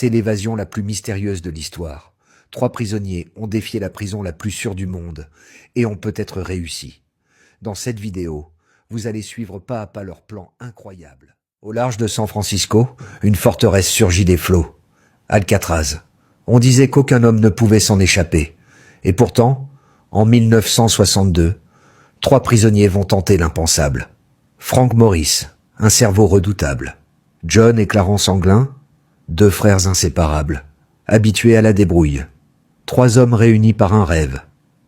C'est l'évasion la plus mystérieuse de l'histoire. 3 prisonniers ont défié la prison la plus sûre du monde et ont peut-être réussi. Dans cette vidéo, vous allez suivre pas à pas leur plan incroyable. Au large de San Francisco, une forteresse surgit des flots. Alcatraz. On disait qu'aucun homme ne pouvait s'en échapper. Et pourtant, en 1962, 3 prisonniers vont tenter l'impensable. Frank Morris, un cerveau redoutable. John et Clarence Anglin, 2 frères inséparables, habitués à la débrouille. 3 hommes réunis par un rêve,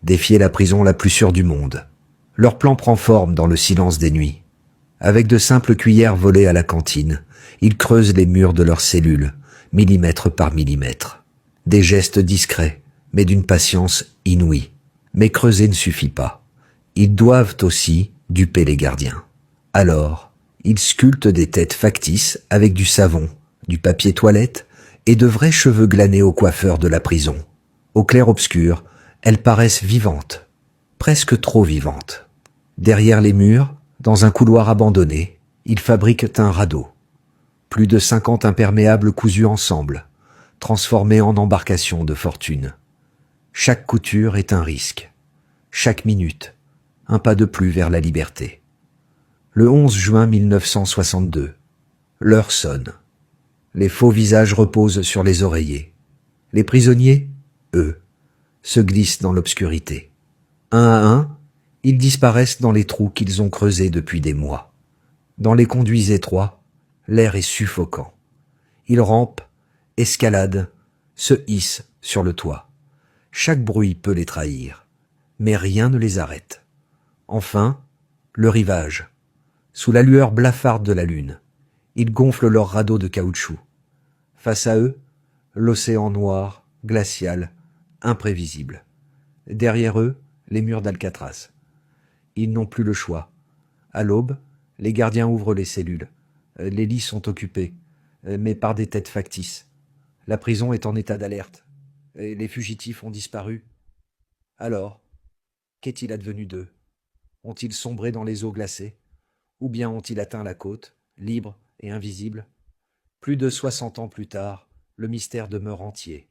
défier la prison la plus sûre du monde. Leur plan prend forme dans le silence des nuits. Avec de simples cuillères volées à la cantine, ils creusent les murs de leurs cellules, millimètre par millimètre. Des gestes discrets, mais d'une patience inouïe. Mais creuser ne suffit pas. Ils doivent aussi duper les gardiens. Alors, ils sculptent des têtes factices avec du savon, du papier toilette et de vrais cheveux glanés aux coiffeurs de la prison. Au clair-obscur, elles paraissent vivantes, presque trop vivantes. Derrière les murs, dans un couloir abandonné, ils fabriquent un radeau. Plus de 50 imperméables cousus ensemble, transformés en embarcation de fortune. Chaque couture est un risque. Chaque minute, un pas de plus vers la liberté. Le 11 juin 1962, l'heure sonne. Les faux visages reposent sur les oreillers. Les prisonniers, eux, se glissent dans l'obscurité. Un à un, ils disparaissent dans les trous qu'ils ont creusés depuis des mois. Dans les conduits étroits, l'air est suffocant. Ils rampent, escaladent, se hissent sur le toit. Chaque bruit peut les trahir, mais rien ne les arrête. Enfin, le rivage. Sous la lueur blafarde de la lune, ils gonflent leur radeau de caoutchouc. Face à eux, l'océan noir, glacial, imprévisible. Derrière eux, les murs d'Alcatraz. Ils n'ont plus le choix. À l'aube, les gardiens ouvrent les cellules. Les lits sont occupés, mais par des têtes factices. La prison est en état d'alerte. Et les fugitifs ont disparu. Alors, qu'est-il advenu d'eux? Ont-ils sombré dans les eaux glacées? Ou bien ont-ils atteint la côte, libres et invisibles? Plus de 60 ans plus tard, le mystère demeure entier.